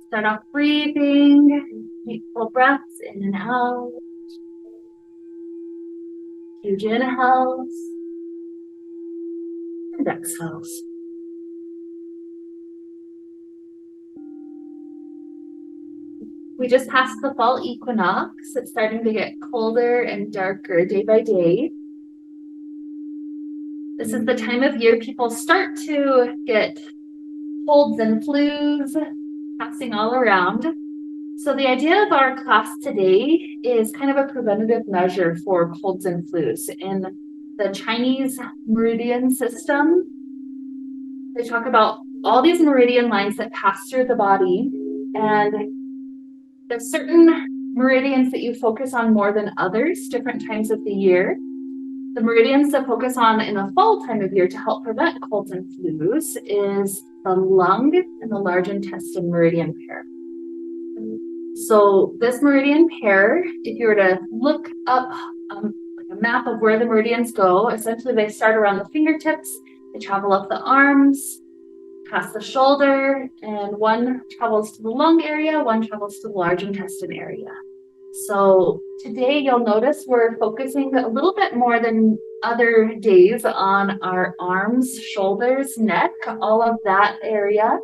Start off breathing, deep full breaths in and out. Huge inhales and exhales. We just passed the fall equinox. It's starting to get colder and darker day by day. This is the time of year people start to get colds and flus passing all around. So the idea of our class today is kind of a preventative measure for colds and flus. In the Chinese meridian system, they talk about all these meridian lines that pass through the body, and there's certain meridians that you focus on more than others, different times of the year. The meridians to focus on in the fall time of year to help prevent colds and flus is the lung and the large intestine meridian pair. So this meridian pair, if you were to look up like a map of where the meridians go, essentially they start around the fingertips, they travel up the arms, past the shoulder, and one travels to the lung area, one travels to the large intestine area. So today you'll notice we're focusing a little bit more than other days on our arms, shoulders, neck, all of that area.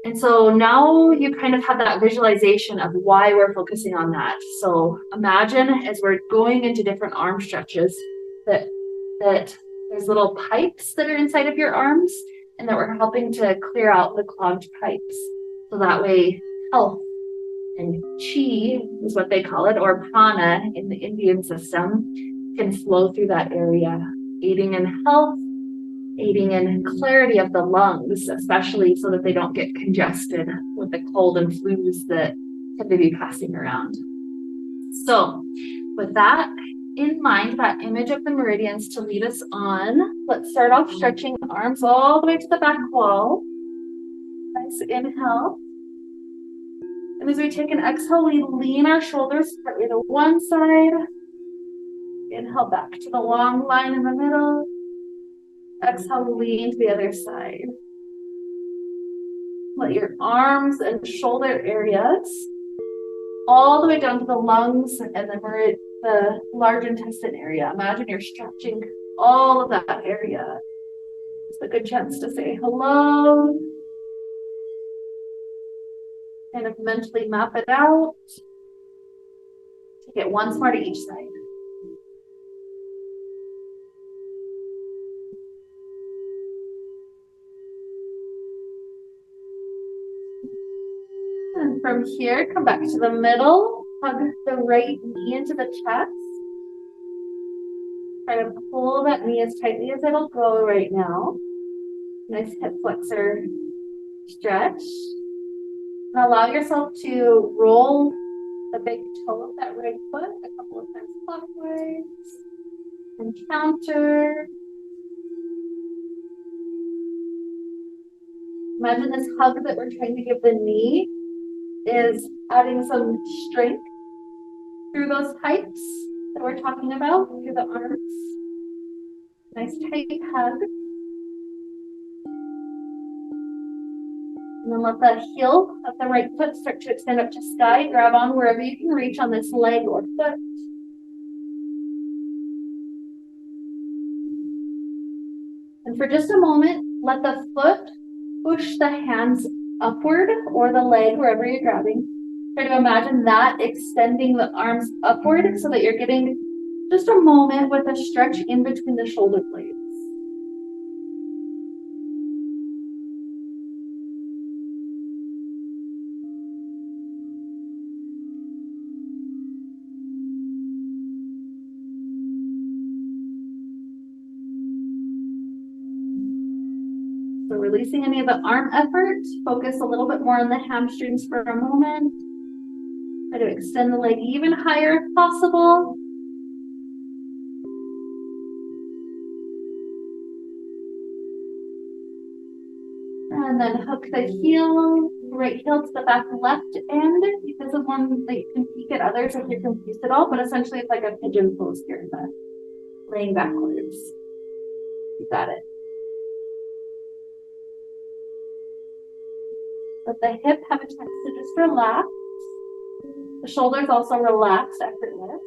And so now you kind of have that visualization of why we're focusing on that. So imagine as we're going into different arm stretches that there's little pipes that are inside of your arms and that we're helping to clear out the clogged pipes. So that way health and chi is what they call it, or prana in the Indian system, can flow through that area, aiding in health, aiding in clarity of the lungs, especially so that they don't get congested with the cold and flus that tend to be passing around. So with that in mind, that image of the meridians to lead us on, let's start off stretching the arms all the way to the back wall. Nice inhale. And as we take an exhale, we lean our shoulders partly to one side. Inhale back to the long line in the middle. Exhale, lean to the other side. Let your arms and shoulder areas all the way down to the lungs and the large intestine area. Imagine you're stretching all of that area. It's a good chance to say hello. Kind of mentally map it out. Take it once more to each side. And from here, come back to the middle. Hug the right knee into the chest. Try to pull that knee as tightly as it'll go right now. Nice hip flexor stretch. And allow yourself to roll the big toe of that right foot a couple of times clockwise and counter. Imagine this hug that we're trying to give the knee is adding some strength through those pipes that we're talking about, through the arms. Nice tight hug. And then let the heel of the right foot start to extend up to sky. Grab on wherever you can reach on this leg or foot. And for just a moment, let the foot push the hands upward or the leg, wherever you're grabbing. Try to imagine that extending the arms upward so that you're getting just a moment with a stretch in between the shoulder blades. So releasing any of the arm effort, focus a little bit more on the hamstrings for a moment. Try to extend the leg even higher if possible. And then hook the heel, right heel to the back left end. This is one that you can peek at others if you're confused at all, but essentially it's like a pigeon pose here, laying backwards. You got it. Let the hip have a chance to just relax. The shoulders also relax, effortless.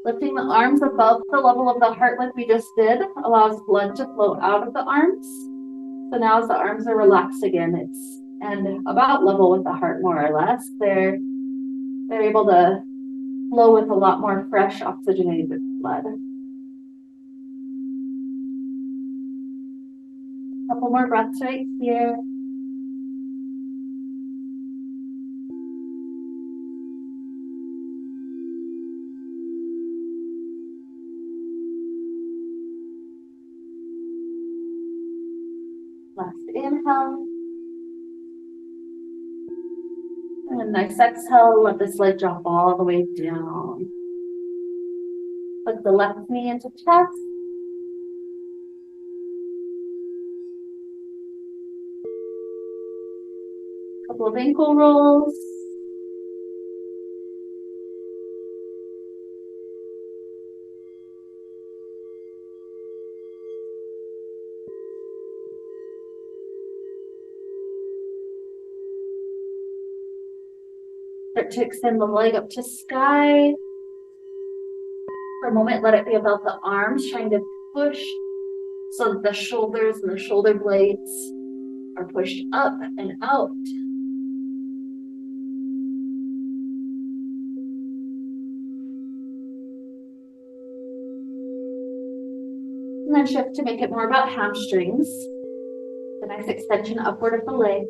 Lifting the arms above the level of the heart like we just did allows blood to flow out of the arms. So now as the arms are relaxed again, and about level with the heart more or less, they're able to flow with a lot more fresh oxygenated blood. Couple more breaths right here. Last inhale. And next exhale, let this leg drop all the way down. Put the left knee into chest. Couple of ankle rolls. Start to extend the leg up to sky. For a moment, let it be about the arms, trying to push so that the shoulders and the shoulder blades are pushed up and out. And then shift to make it more about hamstrings. The nice extension upward of the leg.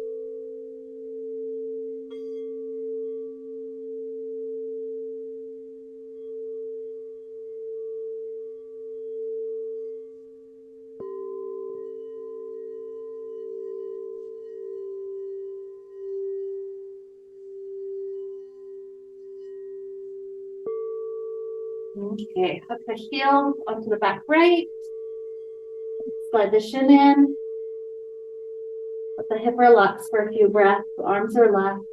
Okay, hook the heel onto the back right. Slide the shin in. Let the hip relax for a few breaths. The arms are left.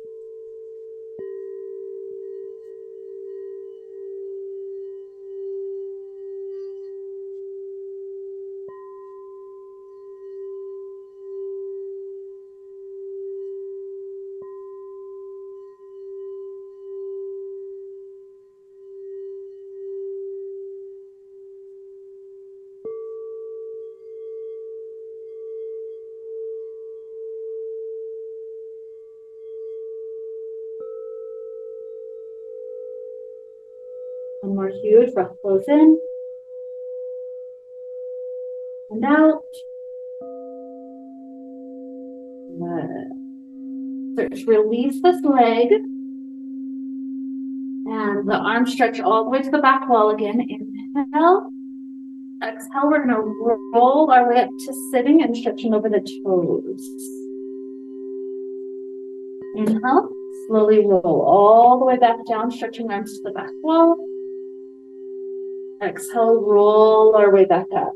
One more huge breath flows in and out. Good. So release this leg and the arms stretch all the way to the back wall again. Inhale. Exhale, we're going to roll our way up to sitting and stretching over the toes. Inhale. Slowly roll all the way back down, stretching arms to the back wall. Exhale, roll our way back up.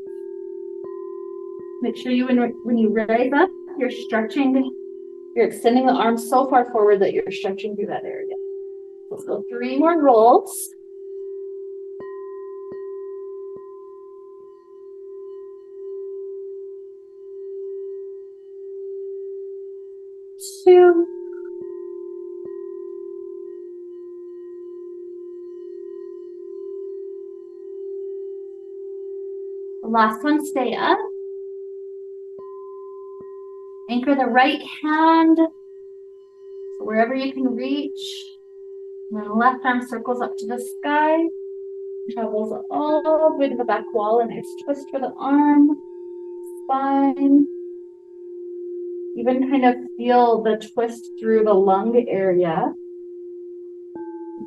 Make sure when you raise up, you're extending the arms so far forward that you're stretching through that area. Let's go 3 more rolls. 2. The last one, stay up. Anchor the right hand wherever you can reach. And then left arm circles up to the sky. Travels all the way to the back wall. And nice twist for the arm, spine. Even kind of feel the twist through the lung area.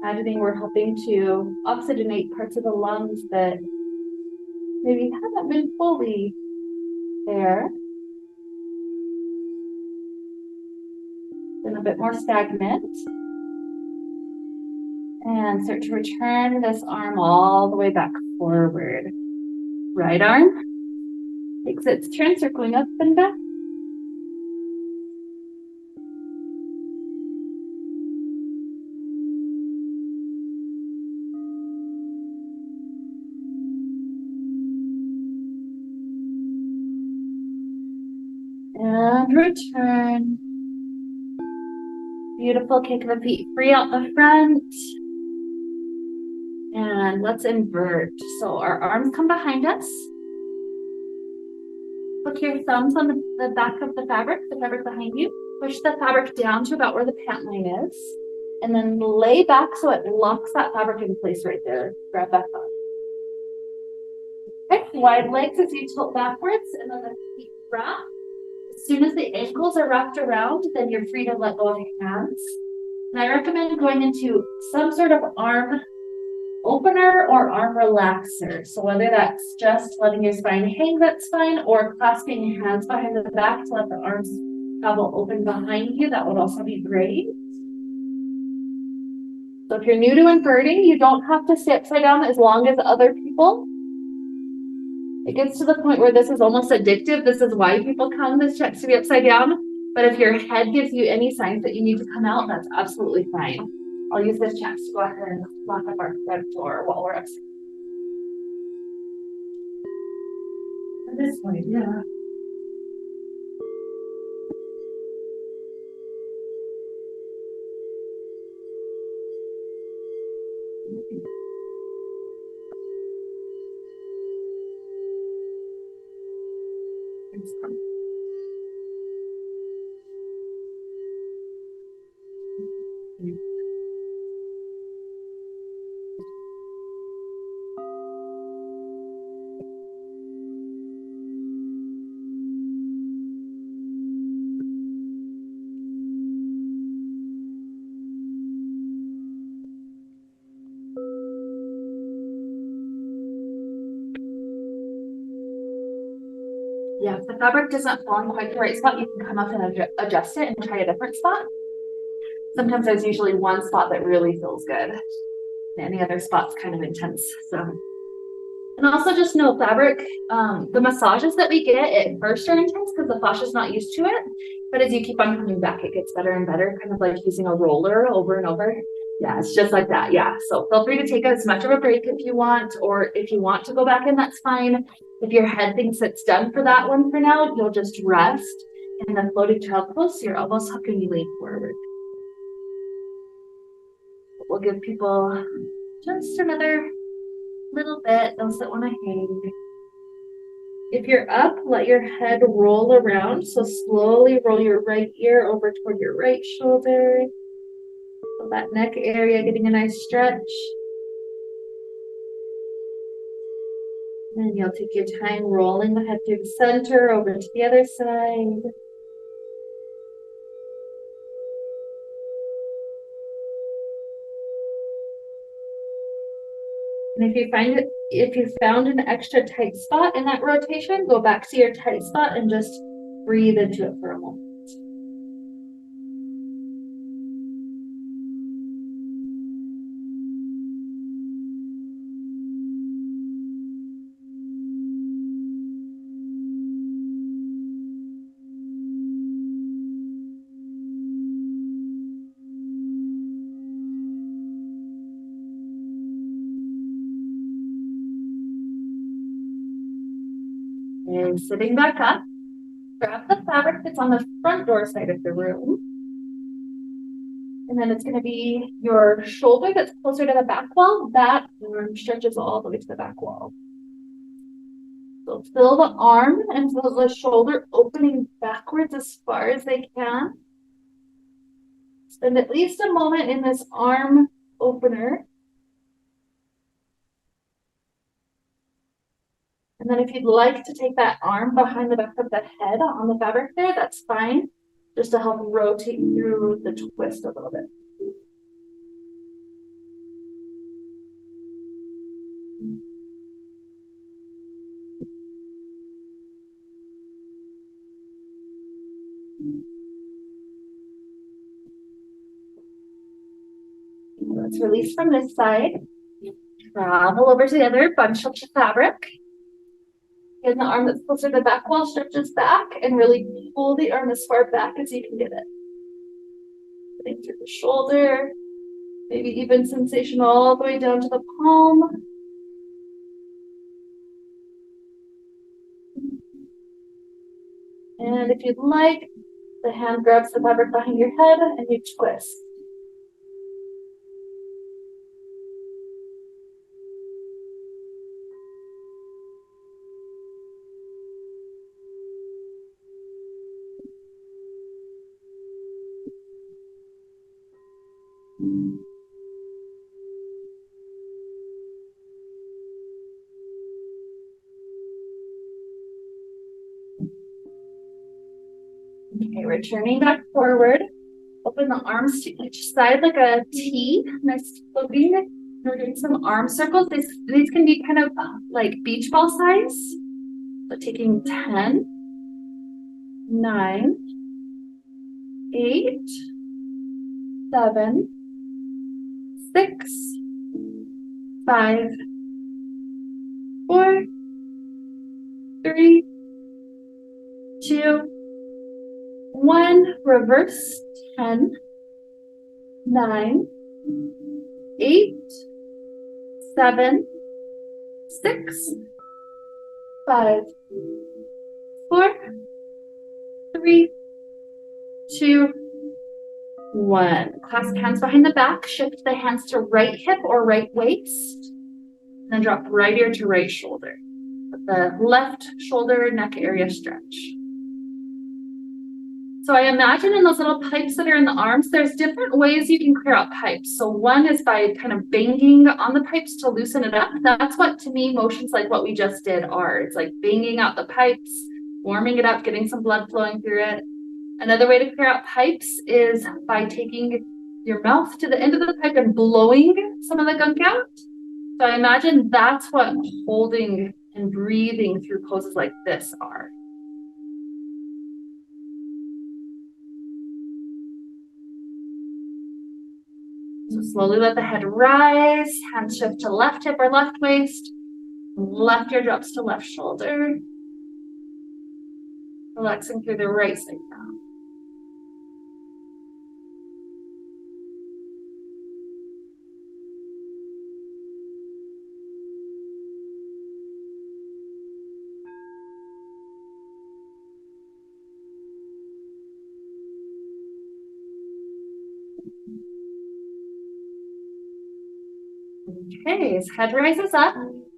Imagining we're helping to oxygenate parts of the lungs that maybe haven't been fully there. Been a bit more stagnant. And start to return this arm all the way back forward. Right arm takes its turn, circling up and back. And return. Beautiful. Kick the feet free out the front. And let's invert. So our arms come behind us. Hook your thumbs on the back of the fabric behind you. Push the fabric down to about where the pant line is. And then lay back so it locks that fabric in place right there. Grab back up. Okay, wide legs as you tilt backwards and then the feet wrap. As soon as the ankles are wrapped around, then you're free to let go of your hands. And I recommend going into some sort of arm opener or arm relaxer. So whether that's just letting your spine hang, that's fine, or clasping your hands behind the back to let the arms travel open behind you, that would also be great. So if you're new to inverting, you don't have to stay upside down as long as other people. It gets to the point where this is almost addictive. This is why people come this checks to be upside down. But if your head gives you any signs that you need to come out, that's absolutely fine. I'll use this chest to go ahead and lock up our thread door while we're upside down. This way, yeah. Yeah, if the fabric doesn't fall in quite the right spot, you can come up and adjust it and try a different spot. Sometimes there's usually one spot that really feels good. And any other spot's kind of intense. So, and also just know fabric, the massages that we get at first are intense because the fascia's not used to it. But as you keep on coming back, it gets better and better, kind of like using a roller over and over. Yeah, it's just like that. Yeah. So feel free to take as much of a break if you want, or if you want to go back in, that's fine. If your head thinks it's done for that one for now, you'll just rest in the floating child pose. Your elbows huck and you lean forward. We'll give people just another little bit, those that want to hang. If you're up, let your head roll around. So slowly roll your right ear over toward your right shoulder. So that neck area getting a nice stretch. And you'll take your time rolling the head through the center over to the other side. And if you found an extra tight spot in that rotation, go back to your tight spot and just breathe into it for a moment. And sitting back up, grab the fabric that's on the front door side of the room. And then it's going to be your shoulder that's closer to the back wall. That arm stretches all the way to the back wall. So feel the arm and feel the shoulder opening backwards as far as they can. Spend at least a moment in this arm opener. And then if you'd like to take that arm behind the back of the head on the fabric there, that's fine. Just to help rotate through the twist a little bit. Let's release from this side. Travel over to the other, bunch up the fabric. And the arm that's closer to the back wall stretches back and really pull the arm as far back as you can get it. Putting through the shoulder, maybe even sensation all the way down to the palm. And if you'd like, the hand grabs the fabric behind your head and you twist. Okay, returning back forward. Open the arms to each side like a T. Nice floating. We're doing some arm circles. These can be kind of like beach ball size. So taking 10, 9, 8, 7, 6, 5, 4, 3, 2, 1. Reverse. 10, 9, 8, 7, 6, 5, 4, 3, 2, 1. Clasp hands behind the back. Shift the hands to right hip or right waist. And then drop right ear to right shoulder. Let the left shoulder neck area stretch. So I imagine in those little pipes that are in the arms, there's different ways you can clear out pipes. So one is by kind of banging on the pipes to loosen it up. That's what, to me, motions like what we just did are. It's like banging out the pipes, warming it up, getting some blood flowing through it. Another way to clear out pipes is by taking your mouth to the end of the pipe and blowing some of the gunk out. So I imagine that's what holding and breathing through poses like this are. So slowly let the head rise, hands shift to left hip or left waist, left ear drops to left shoulder, relaxing through the right side now. Okay, as head rises up,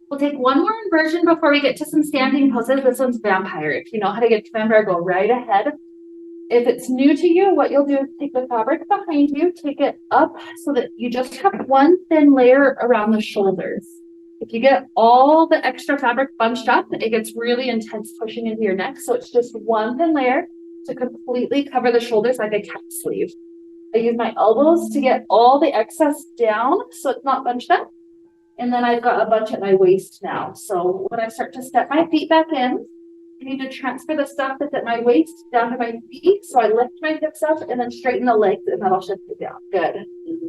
we'll take one more inversion before we get to some standing poses. This one's vampire. If you know how to get to vampire, go right ahead. If it's new to you, what you'll do is take the fabric behind you, take it up so that you just have one thin layer around the shoulders. If you get all the extra fabric bunched up, it gets really intense pushing into your neck. So it's just one thin layer to completely cover the shoulders like a cap sleeve. I use my elbows to get all the excess down so it's not bunched up. And then I've got a bunch at my waist now. So when I start to step my feet back in, I need to transfer the stuff that's at my waist down to my feet. So I lift my hips up and then straighten the legs and that'll shift it down. Good.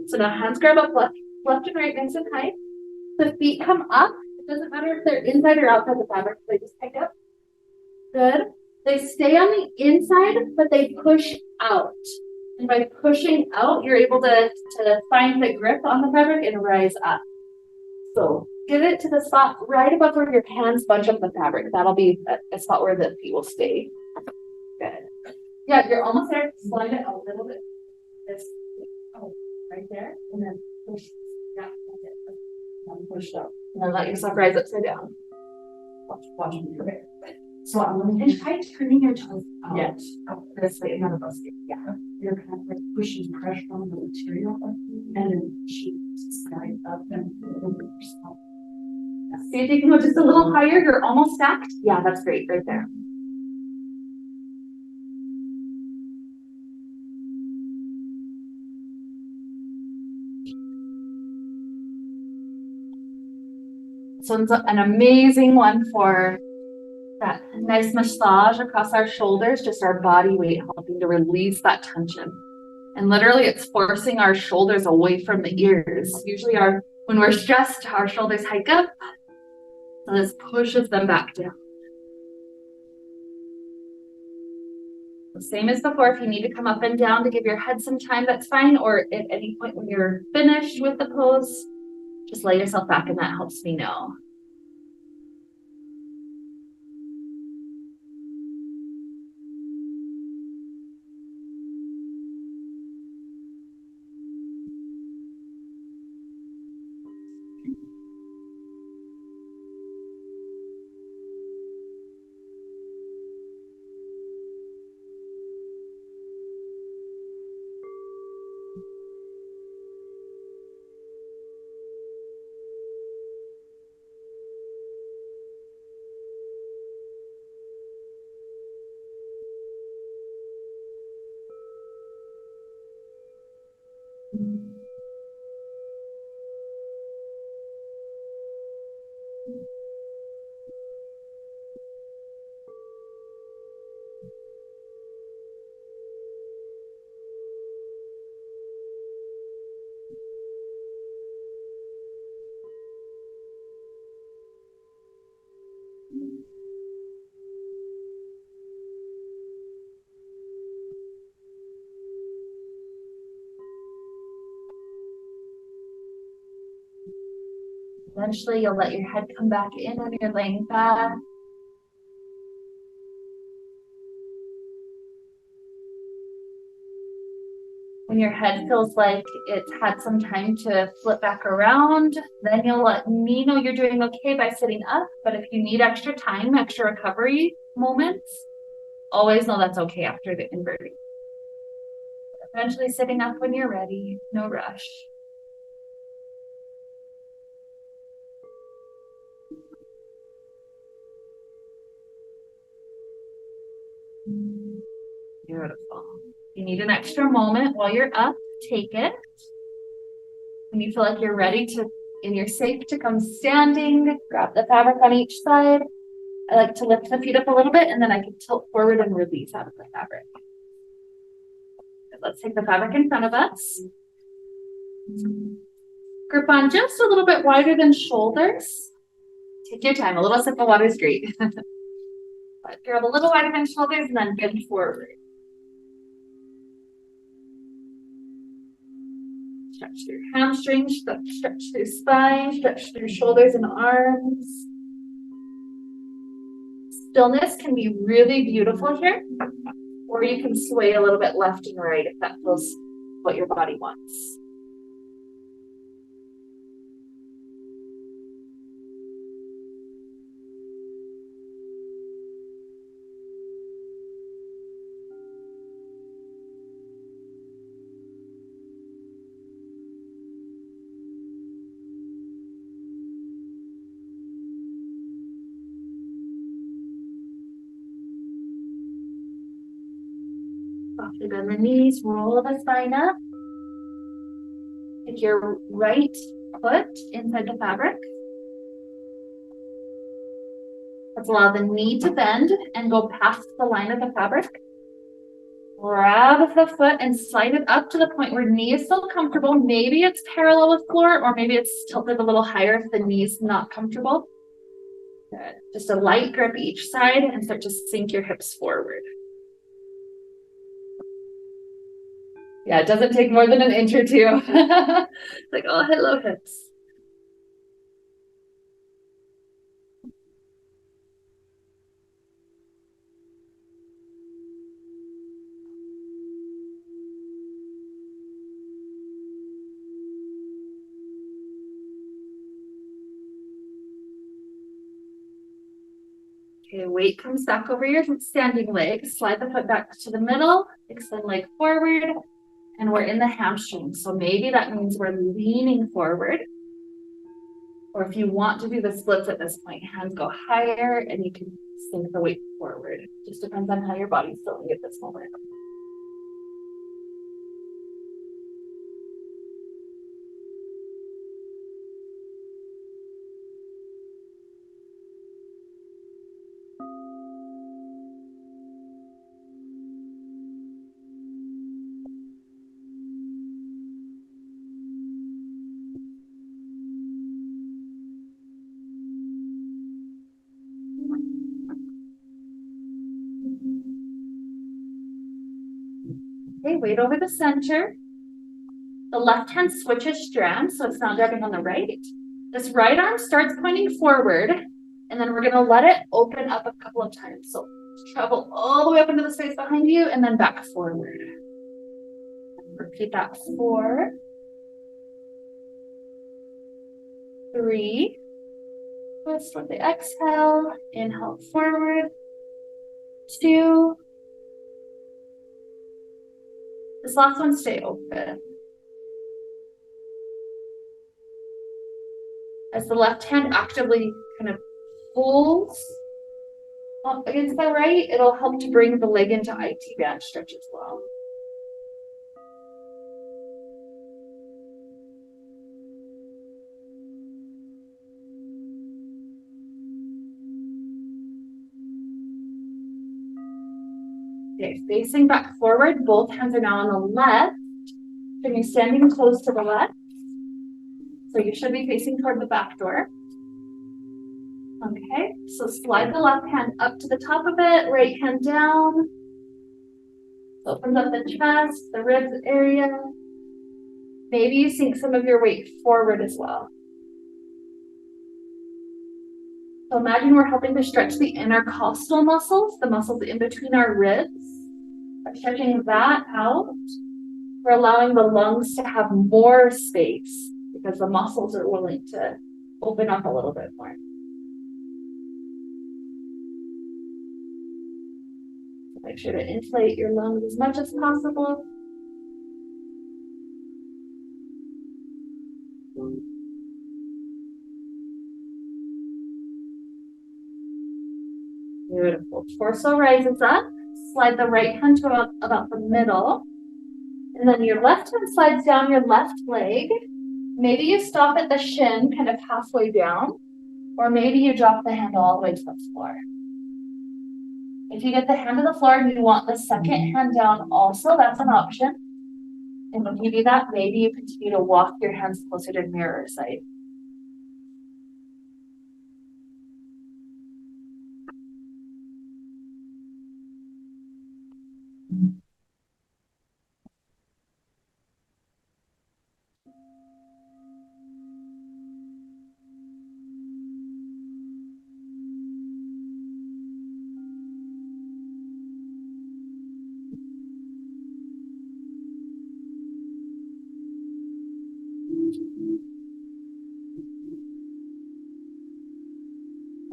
So now hands grab up left and right, nice and high. The feet come up. It doesn't matter if they're inside or outside the fabric. They just pick up. Good. They stay on the inside, but they push out. And by pushing out, you're able to find the grip on the fabric and rise up. So get it to the spot right above where your hands bunch up the fabric. That'll be a spot where the feet will stay. Good. Yeah, you're almost there. Slide it a little bit. This, right there. And then push. Yeah, that's it. And push up. And then let yourself rise upside down. Watch me. Okay. So I'm going to try turning your toes out. Yes. Out this way, none of us. Yeah. You're kind of like pushing pressure on the material and then she slide up and over yourself. See if you can go just a little higher. You're almost stacked. Yeah, that's great right there. This one's an amazing one for that nice massage across our shoulders, just our body weight helping to release that tension. And literally it's forcing our shoulders away from the ears. Usually when we're stressed, our shoulders hike up. So this pushes them back down. The same as before, if you need to come up and down to give your head some time, that's fine. Or at any point when you're finished with the pose, just lay yourself back and that helps me know. Eventually, you'll let your head come back in when you're laying back. When your head feels like it's had some time to flip back around, then you'll let me know you're doing okay by sitting up. But if you need extra time, extra recovery moments, always know that's okay after the inverting. Eventually sitting up when you're ready, no rush. Beautiful. If you need an extra moment while you're up, take it. When you feel like you're ready to, and you're safe to come standing, grab the fabric on each side. I like to lift the feet up a little bit and then I can tilt forward and release out of the fabric. Let's take the fabric in front of us. Grip on just a little bit wider than shoulders. Take your time. A little sip of water is great. But grab a little wider than shoulders and then bend forward. Stretch through hamstrings, stretch through spine, stretch through shoulders and arms. Stillness can be really beautiful here, or you can sway a little bit left and right if that feels what your body wants. Softly bend the knees, roll the spine up. Take your right foot inside the fabric. Let's allow the knee to bend and go past the line of the fabric. Grab the foot and slide it up to the point where knee is still comfortable. Maybe it's parallel with floor, or maybe it's tilted a little higher if the knee's not comfortable. Good. Just a light grip each side and start to sink your hips forward. Yeah, it doesn't take more than an inch or two. Like, oh, hello, hips. Okay, weight comes back over your standing leg. Slide the foot back to the middle, extend leg forward, and we're in the hamstring. So maybe that means we're leaning forward. Or if you want to do the splits at this point, hands go higher and you can sink the weight forward. Just depends on how your body's feeling at this moment. Okay, weight over the center. The left hand switches strands, so it's not grabbing on the right. This right arm starts pointing forward, and then we're going to let it open up a couple of times. So travel all the way up into the space behind you, and then back forward. Repeat that 4, 3. Twist with the exhale. Inhale forward. 2. This last one, stay open. As the left hand actively kind of pulls up against the right, it'll help to bring the leg into IT band stretch as well. Okay, facing back forward, both hands are now on the left. And you're standing close to the left. So you should be facing toward the back door. Okay, so slide the left hand up to the top of it, right hand down. Opens up the chest, the ribs area. Maybe you sink some of your weight forward as well. So imagine we're helping to stretch the intercostal muscles, the muscles in between our ribs. By stretching that out, we're allowing the lungs to have more space because the muscles are willing to open up a little bit more. So make sure to inflate your lungs as much as possible. Beautiful. Torso rises up. Slide the right hand to about the middle. And then your left hand slides down your left leg. Maybe you stop at the shin, kind of halfway down. Or maybe you drop the hand all the way to the floor. If you get the hand to the floor and you want the second hand down also, that's an option. And when you do that, maybe you continue to walk your hands closer to mirror side.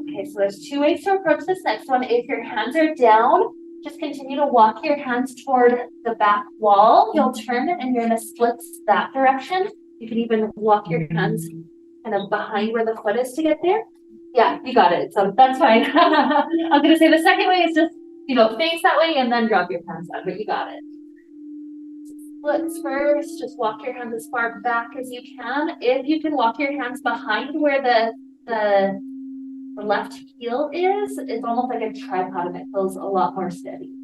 Okay, so there's two ways to approach this next one. If your hands are down, just continue to walk your hands toward the back wall. You'll turn and you're gonna split that direction. You can even walk your hands kind of behind where the foot is to get there. Yeah, you got it. So that's fine. I'm gonna say the second way is just, face that way and then drop your hands down, but you got it. Splits first, just walk your hands as far back as you can. If you can walk your hands behind where the left heel is, it's almost like a tripod and it feels a lot more steady.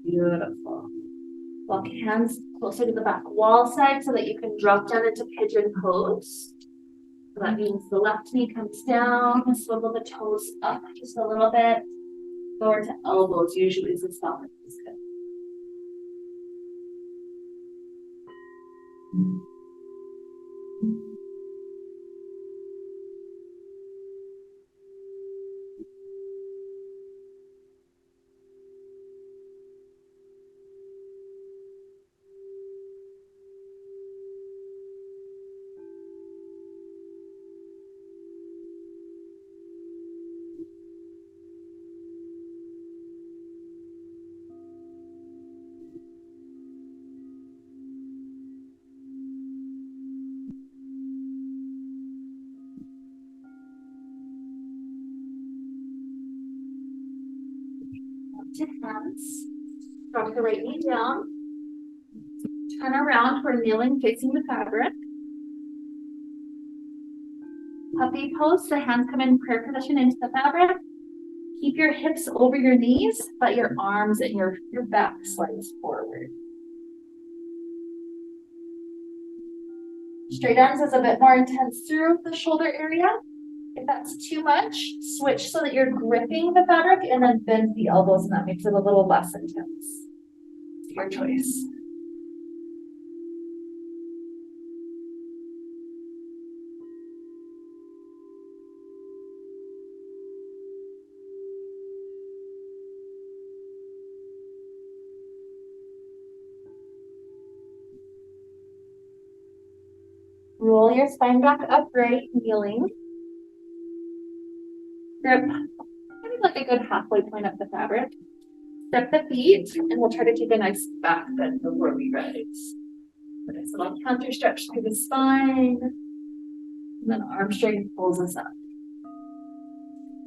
Beautiful. Walk hands closer to the back wall side so that you can drop down into pigeon pose. So that means the left knee comes down, swivel the toes up just a little bit. Lower to elbows usually is the softest. To hands, drop the right knee down, turn around, we're kneeling facing the fabric. Puppy pose, the hands come in prayer position into the fabric. Keep your hips over your knees, but your arms and your back slides forward. Straight arms is a bit more intense through the shoulder area. If that's too much, switch so that you're gripping the fabric and then bend the elbows, and that makes it a little less intense. It's your choice. Roll your spine back upright, kneeling. Grip maybe like a good halfway point up the fabric. Step the feet, and we'll try to take a nice back bend before we rise. Nice little counter stretch through the spine. And then arm strength pulls us up.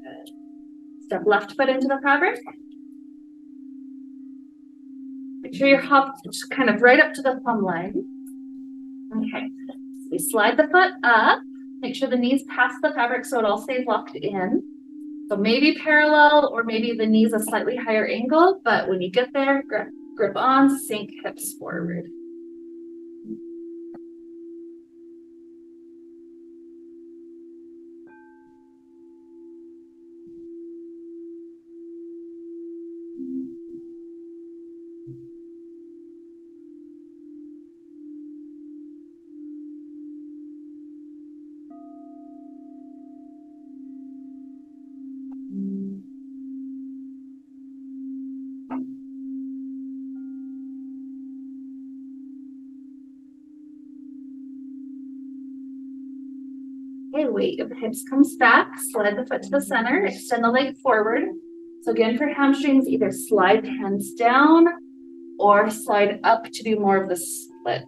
Good. Step left foot into the fabric. Make sure you're hopped kind of right up to the thumb line. Okay. You slide the foot up, make sure the knees pass the fabric so it all stays locked in. So maybe parallel or maybe the knees a slightly higher angle, but when you get there, grip on, sink hips forward. Okay, weight of the hips comes back, slide the foot to the center, extend the leg forward. So again, for hamstrings, either slide the hands down or slide up to do more of the splits.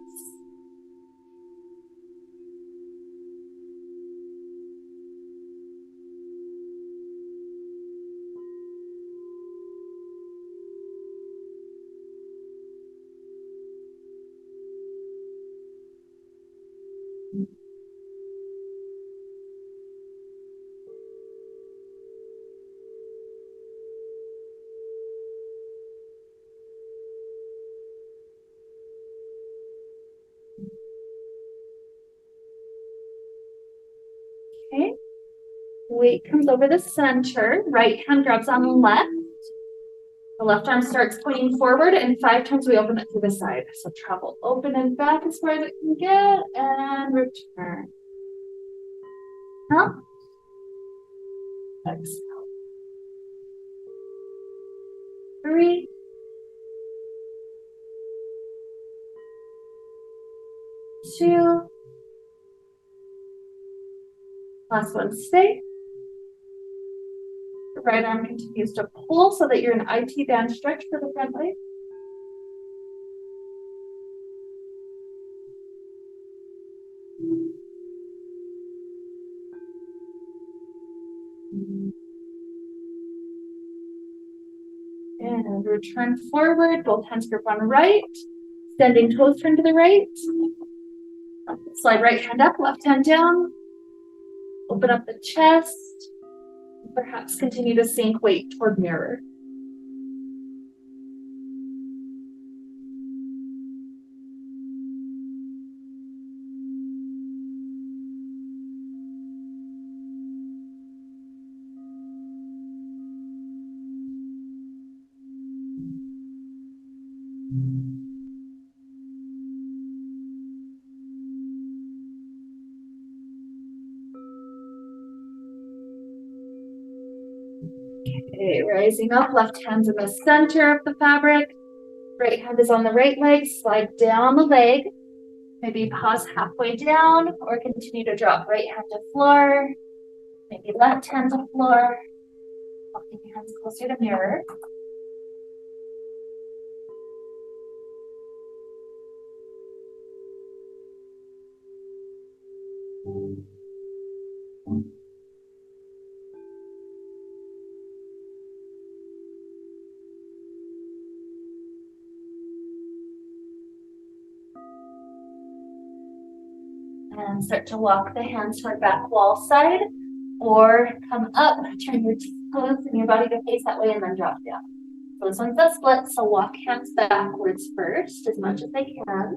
Okay, weight comes over the center, right hand grabs on the left. The left arm starts pointing forward, and 5 times we open it to the side. So travel open and back as far as it can get, and return. Up. Exhale. 3. 2. Last one, stay. The right arm continues to pull so that you're in IT band stretch for the front leg. And return forward, both hands grip on right, extending toes turn to the right. Slide right hand up, left hand down. Open up the chest. Perhaps continue to sink weight toward mirror. Okay, rising up, left hand's in the center of the fabric. Right hand is on the right leg, slide down the leg. Maybe pause halfway down or continue to drop right hand to floor. Maybe left hand to floor. Walking your hands closer to mirror. And start to walk the hands toward back wall side or come up, turn your toes and your body to face that way and then drop down. So this one's a split, so walk hands backwards first as much as they can.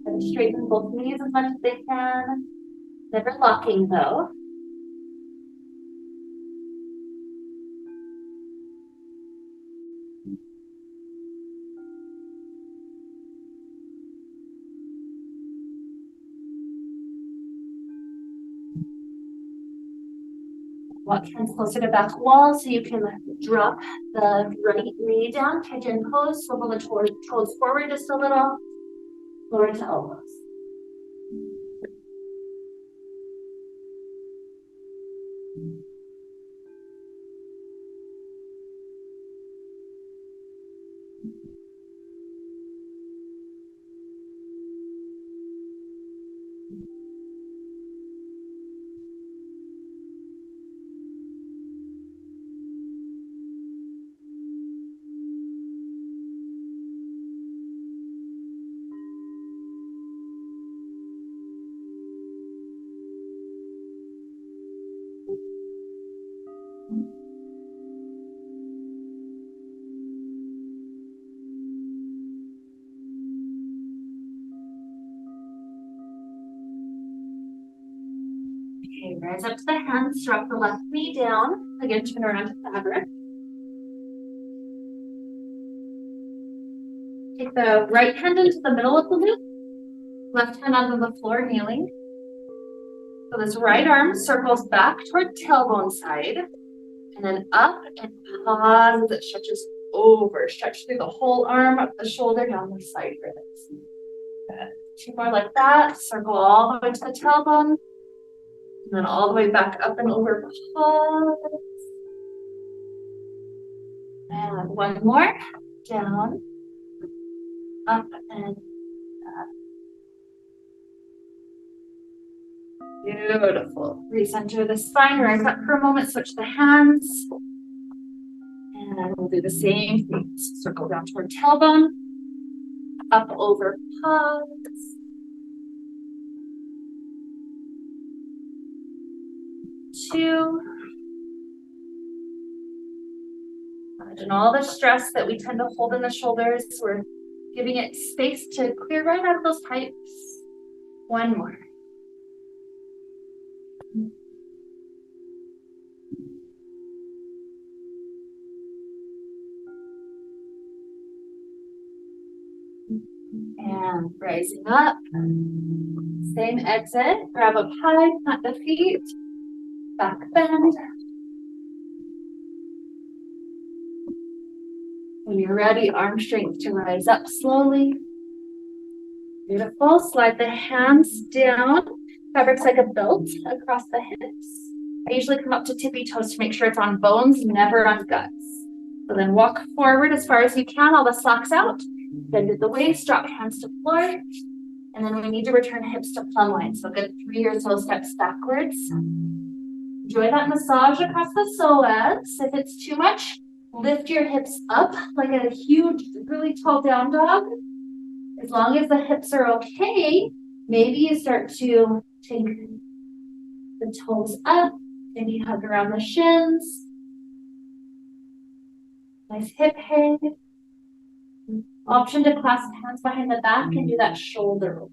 And straighten both knees as much as they can. Never locking though. Walk hands closer to back wall so you can drop the right knee down, pigeon pose, swivel the toes forward just a little, lower to elbows. Okay, rise up to the hands, drop the left knee down. Again, turn around to fabric. Take the right hand into the middle of the loop, left hand onto the floor, kneeling. So this right arm circles back toward tailbone side, and then up and pause as it stretches over. Stretch through the whole arm, up the shoulder, down the side ribs. Good. 2 more like that. Circle all the way to the tailbone, and then all the way back up and over. Pause. And 1 more. Down, up, and up. Beautiful. Recenter the spine, rise up for a moment, switch the hands. And we'll do the same thing. Circle down toward tailbone, up over, pause. Two. Imagine all the stress that we tend to hold in the shoulders. We're giving it space to clear right out of those pipes. 1 more. And rising up. Same exit. Grab up high, plant the feet. Back bend. When you're ready, arm strength to rise up slowly. Beautiful. Slide the hands down. Fabric's like a belt across the hips. I usually come up to tippy toes to make sure it's on bones, never on guts. So then walk forward as far as you can, all the socks out. Bend at the waist, drop hands to floor. And then we need to return hips to plumb line. So good 3 or so steps backwards. Enjoy that massage across the psoas. If it's too much, lift your hips up like a huge, really tall down dog. As long as the hips are okay, maybe you start to take the toes up, maybe hug around the shins. Nice hip hang. Option to clasp hands behind the back and do that shoulder roll.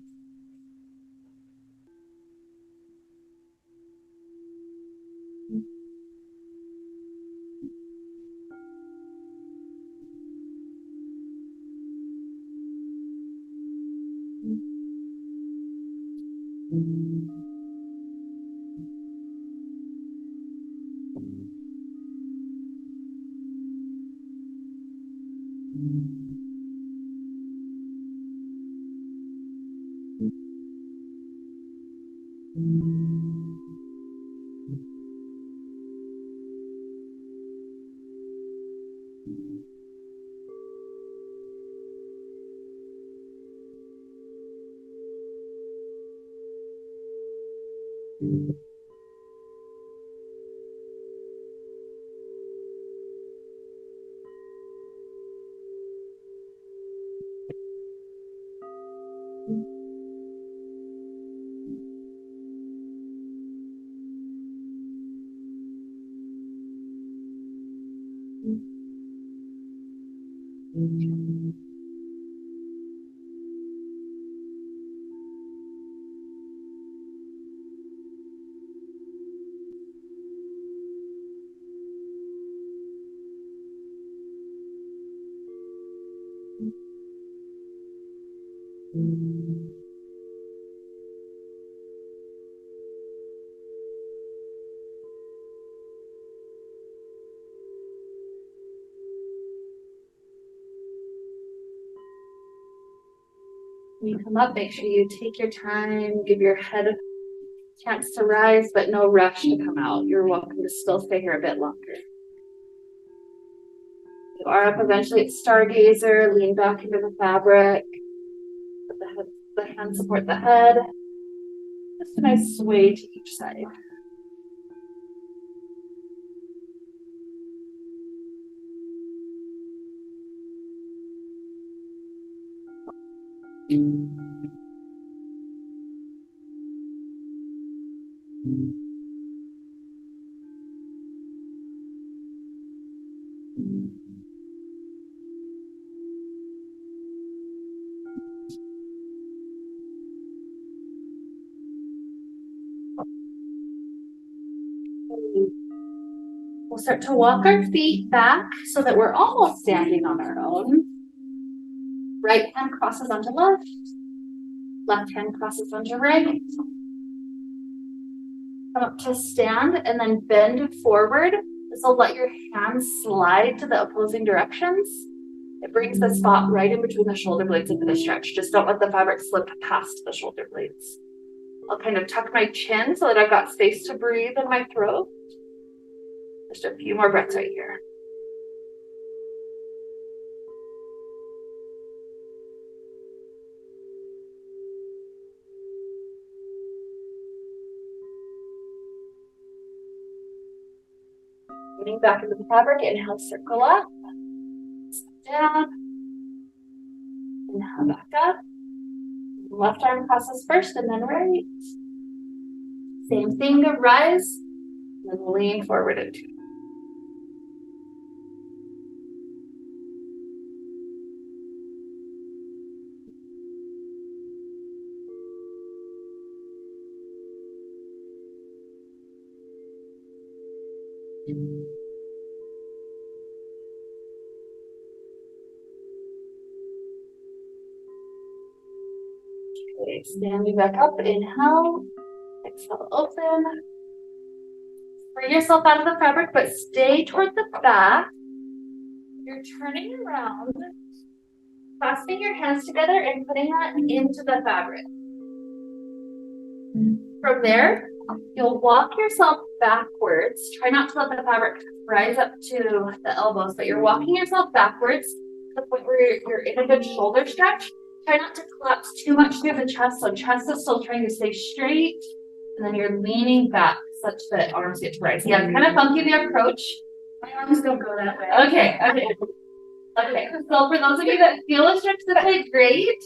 When you come up, make sure you take your time, give your head a chance to rise, but no rush to come out. You're welcome to still stay here a bit longer. You are up eventually at stargazer, lean back into the fabric. Let the hands support the head. Just a nice sway to each side. We'll start to walk our feet back so that we're almost standing on our own. Right hand crosses onto left. Left hand crosses onto right. Come up to stand and then bend forward. This will let your hands slide to the opposing directions. It brings the spot right in between the shoulder blades into the stretch. Just don't let the fabric slip past the shoulder blades. I'll kind of tuck my chin so that I've got space to breathe in my throat. Just a few more breaths right here. Getting back into the fabric, inhale, circle up. Down. Inhale, back up. Left arm crosses first and then right. Same thing, rise. And then lean forward into. Okay, standing back up, inhale, exhale, open. Bring yourself out of the fabric, but stay toward the back. You're turning around, clasping your hands together and putting that into the fabric. From there, you'll walk yourself backwards. Try not to let the fabric rise up to the elbows, but you're walking yourself backwards to the point where you're in a good shoulder stretch. Try not to collapse too much through the chest, so chest is still trying to stay straight, and then you're leaning back such that arms get to rise. Yeah, it's kind of funky, the approach. My arms don't go that way. Okay. So for those of you that feel a stretch this way, great.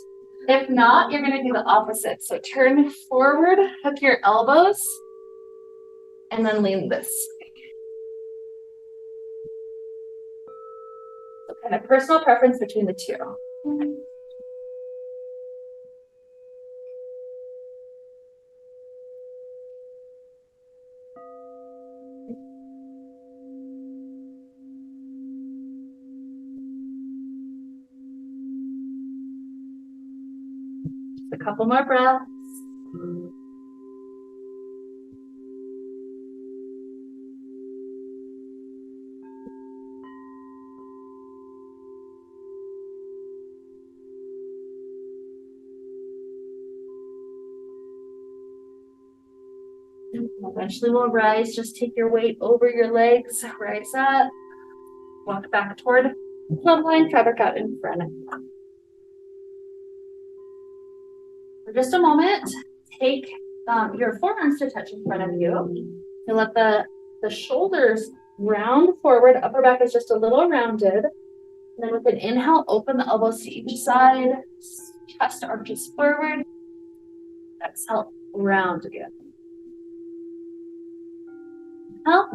If not, you're going to do the opposite. So turn forward, hook your elbows, and then lean this way. So kind of personal preference between the two. A couple more breaths. Eventually we'll rise. Just take your weight over your legs. Rise up. Walk back toward plumb line, fabric out in front of you. For just a moment, take your forearms to touch in front of you. And let the shoulders round forward. Upper back is just a little rounded. And then with an inhale, open the elbows to each side. Chest arches forward. Exhale, round again. Inhale.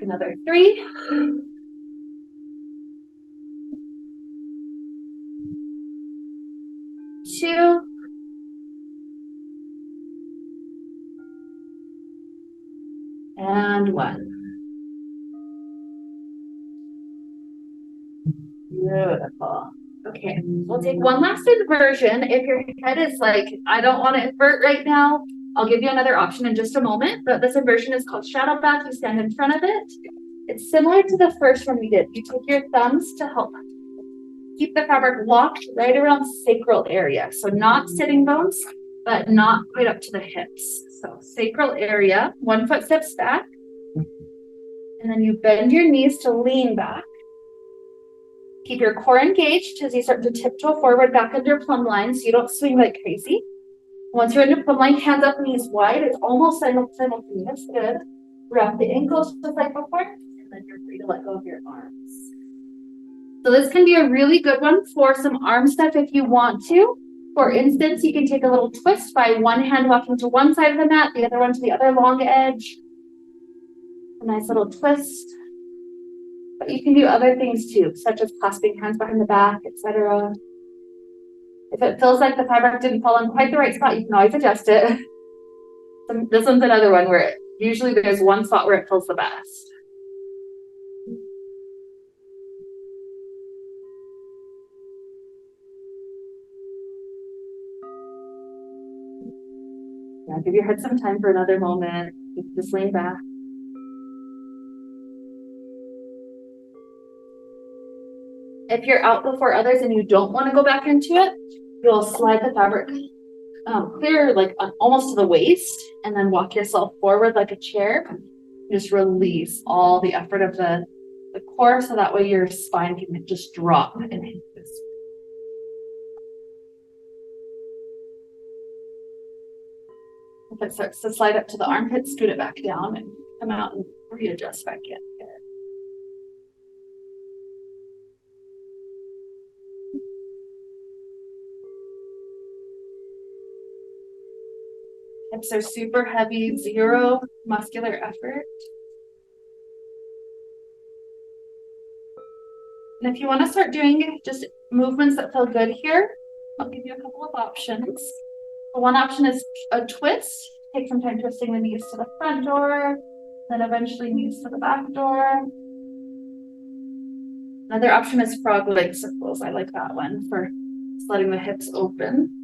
Another 3. 2. And 1. Beautiful. Okay, we'll take one last inversion. If your head is like, I don't want to invert right now, I'll give you another option in just a moment. But this inversion is called shadow bath. You stand in front of it. It's similar to the first one we did. You take your thumbs to help keep the fabric locked right around sacral area. So not sitting bones, but not quite up to the hips. So sacral area, 1 foot steps back. And then you bend your knees to lean back. Keep your core engaged as you start to tiptoe forward back under plumb line so you don't swing like crazy. Once you're into plumb line, hands up, knees wide. It's almost simultaneous. Good. Wrap the ankles just like before, and then you're free to let go of your arms. So this can be a really good one for some arm stuff if you want to. For instance, you can take a little twist by one hand walking to one side of the mat, the other one to the other long edge. a nice little twist. But you can do other things too, such as clasping hands behind the back, etc. If it feels like the fabric didn't fall in quite the right spot, you can always adjust it. This one's another one where usually there's one spot where it feels the best. Yeah, give your head some time for another moment. Just lean back. If you're out before others and you don't want to go back into it, you'll slide the fabric clear, like almost to the waist, and then walk yourself forward like a chair. Just release all the effort of the core, so that way your spine can just drop and hit this. If it starts to slide up to the armpit, scoot it back down and come out and readjust back in. Hips are super heavy, zero muscular effort. And if you want to start doing just movements that feel good here, I'll give you a couple of options. One option is a twist. Take some time twisting the knees to the front door, then eventually knees to the back door. Another option is frog leg circles. I like that one for just letting the hips open.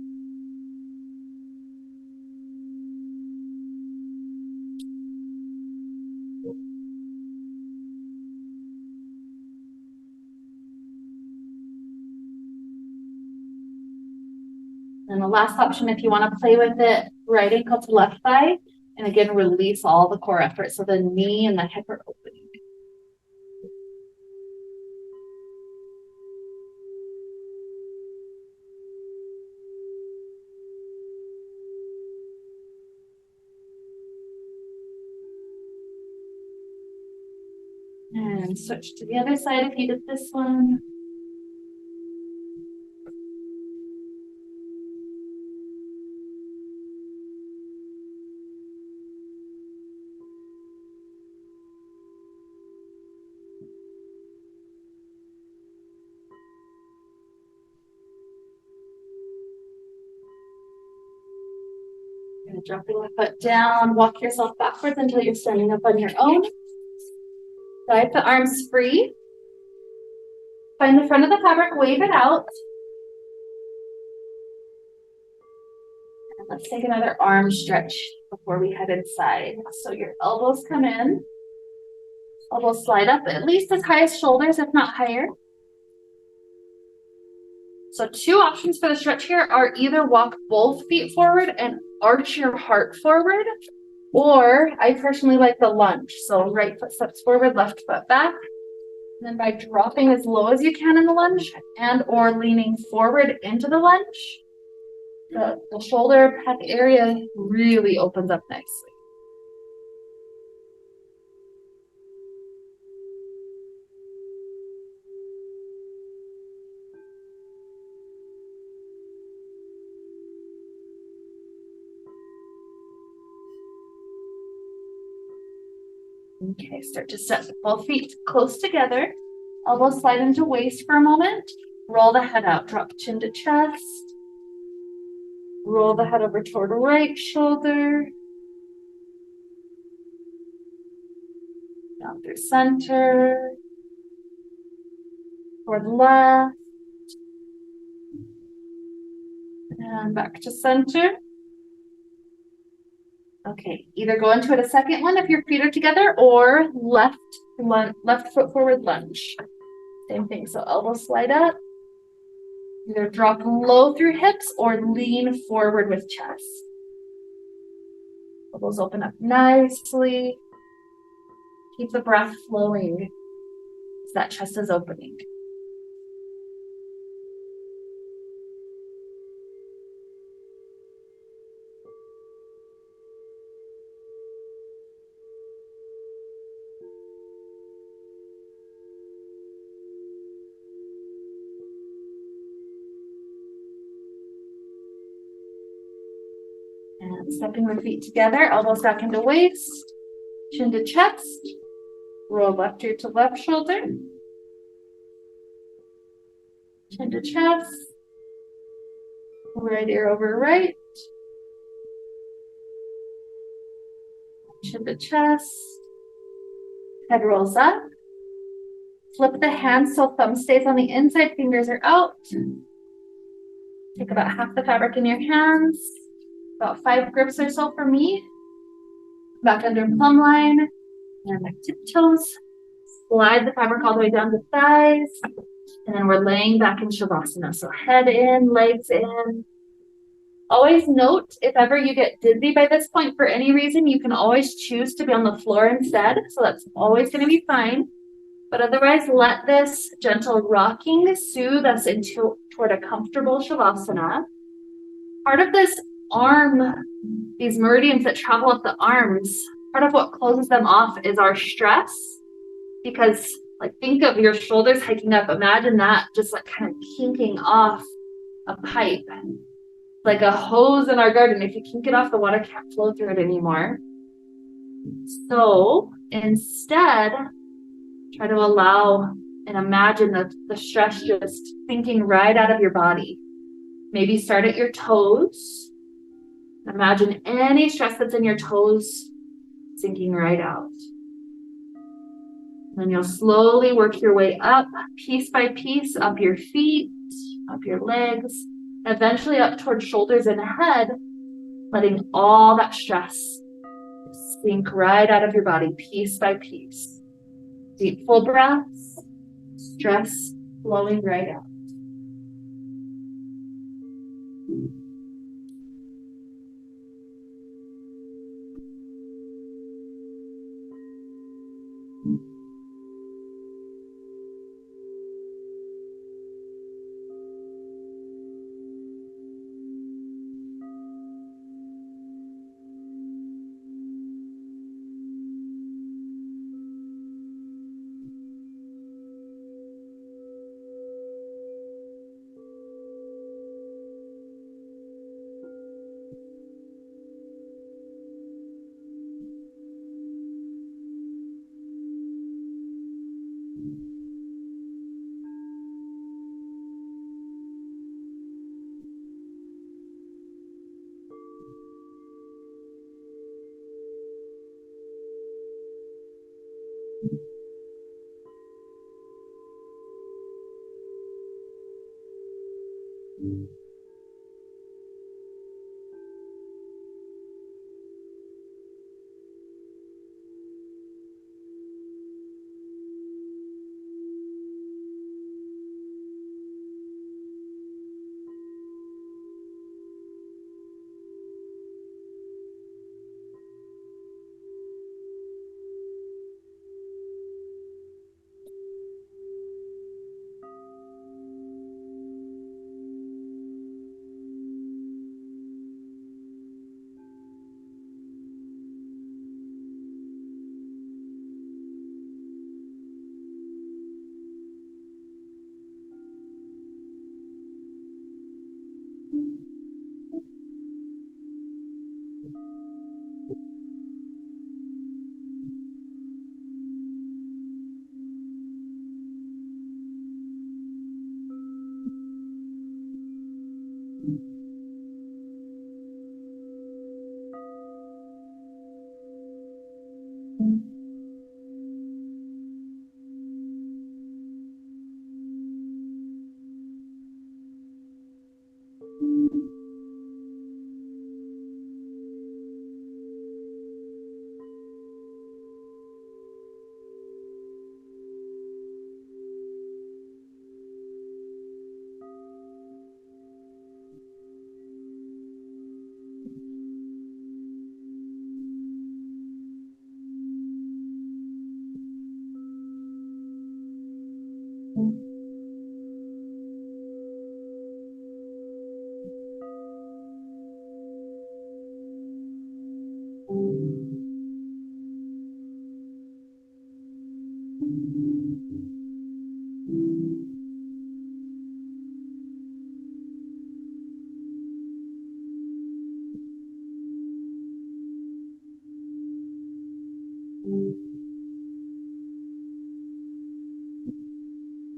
And the last option, if you want to play with it, right ankle to left thigh, and again, release all the core effort. So the knee and the hip are opening. And switch to the other side if you did this one. Dropping the foot down, walk yourself backwards until you're standing up on your own. Drive the arms free. Find the front of the fabric, wave it out. And let's take another arm stretch before we head inside. So your elbows come in. Elbows slide up at least as high as shoulders, if not higher. So two options for the stretch here are either walk both feet forward and arch your heart forward, or I personally like the lunge. So right foot steps forward, left foot back. And then by dropping as low as you can in the lunge and or leaning forward into the lunge, the shoulder pec area really opens up nicely. Okay, start to step both feet close together. Elbows slide into waist for a moment. Roll the head out, drop chin to chest. Roll the head over toward the right shoulder. Down through center. Toward left. And back to center. Okay, either go into it a second one if your feet are together, or left foot forward lunge. Same thing, so elbows slide up. Either drop low through hips or lean forward with chest. Elbows open up nicely. Keep the breath flowing as that chest is opening. And stepping the feet together, elbows back into waist, chin to chest. Roll left ear to left shoulder. Chin to chest. Right ear over right. Chin to chest. Head rolls up. Flip the hands so thumb stays on the inside, fingers are out. Take about half the fabric in your hands. About 5 grips or so for me. Back under plumb line. And back tiptoes. Slide the fabric all the way down to thighs. And then we're laying back in Shavasana. So head in, legs in. Always note, if ever you get dizzy by this point for any reason, you can always choose to be on the floor instead. So that's always going to be fine. But otherwise, let this gentle rocking soothe us toward a comfortable Shavasana. Part of this arm, these meridians that travel up the arms, part of what closes them off is our stress. Because like think of your shoulders hiking up. Imagine that just like kind of kinking off a pipe. Like a hose in our garden. If you kink it off, the water can't flow through it anymore. So instead, try to allow and imagine the stress just sinking right out of your body. Maybe start at your toes. Imagine any stress that's in your toes sinking right out. Then you'll slowly work your way up, piece by piece, up your feet, up your legs, eventually up towards shoulders and head, letting all that stress sink right out of your body, piece by piece. Deep, full breaths, stress flowing right out.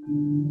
And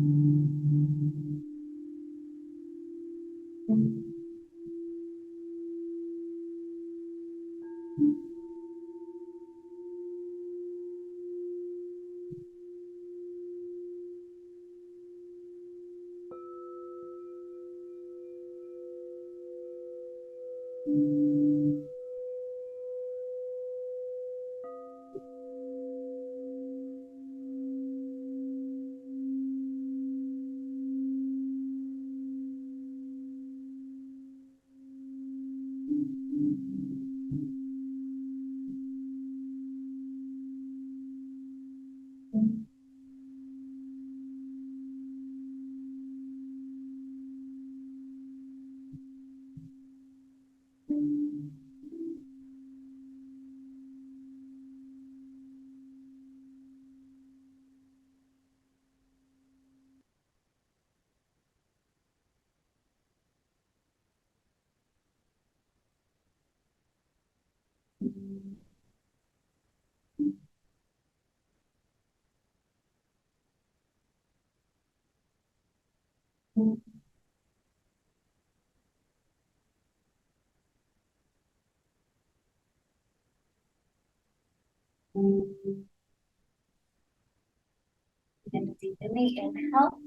deep in the inhale.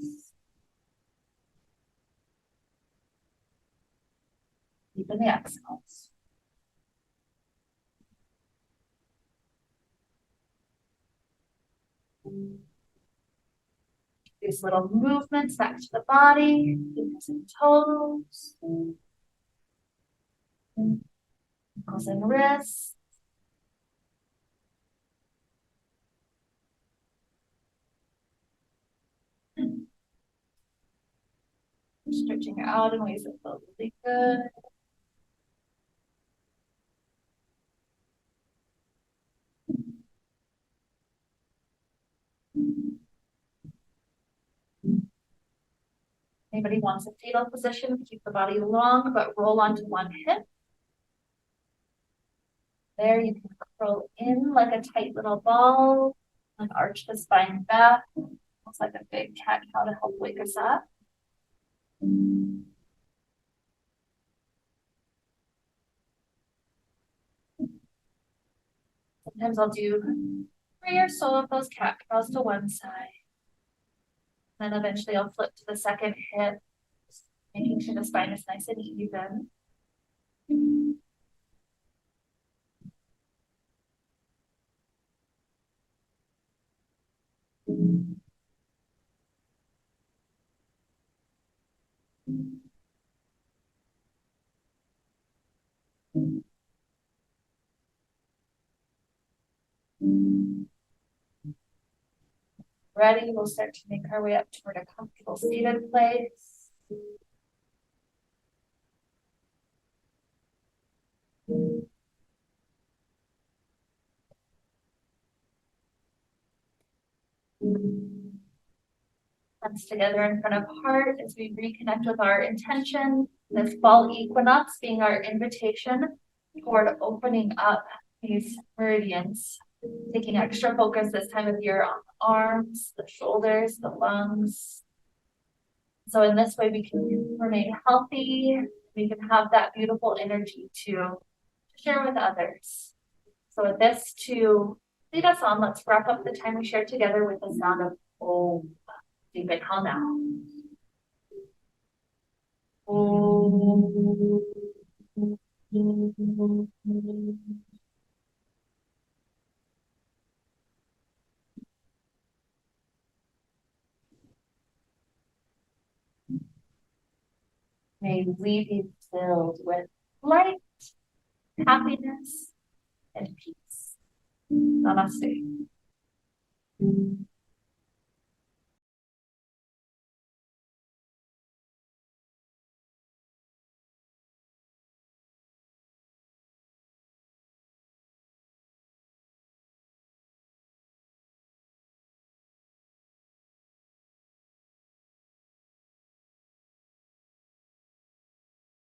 Deep in the exhales. These little movements back to the body, fingers and toes, ankles and wrists. Stretching out in ways that feel really good. Anybody wants a fetal position, keep the body long, but roll onto one hip. There, you can curl in like a tight little ball and arch the spine back. Looks like a big cat-cow to help wake us up. Sometimes I'll do 3 or so of those cat-cows to one side. Then eventually I'll flip to the second hip, making sure the spine is nice and even. Ready, we'll start to make our way up toward a comfortable seated place. Hands together in front of heart as we reconnect with our intention. This fall equinox being our invitation toward opening up these meridians, taking extra focus this time of year on the arms, the shoulders, the lungs. So in this way, we can remain healthy. We can have that beautiful energy to share with others. So with this to lead us on, let's wrap up the time we shared together with the sound of Om. Deep inhale now. Om. May we be filled with light, happiness, and peace. Namaste.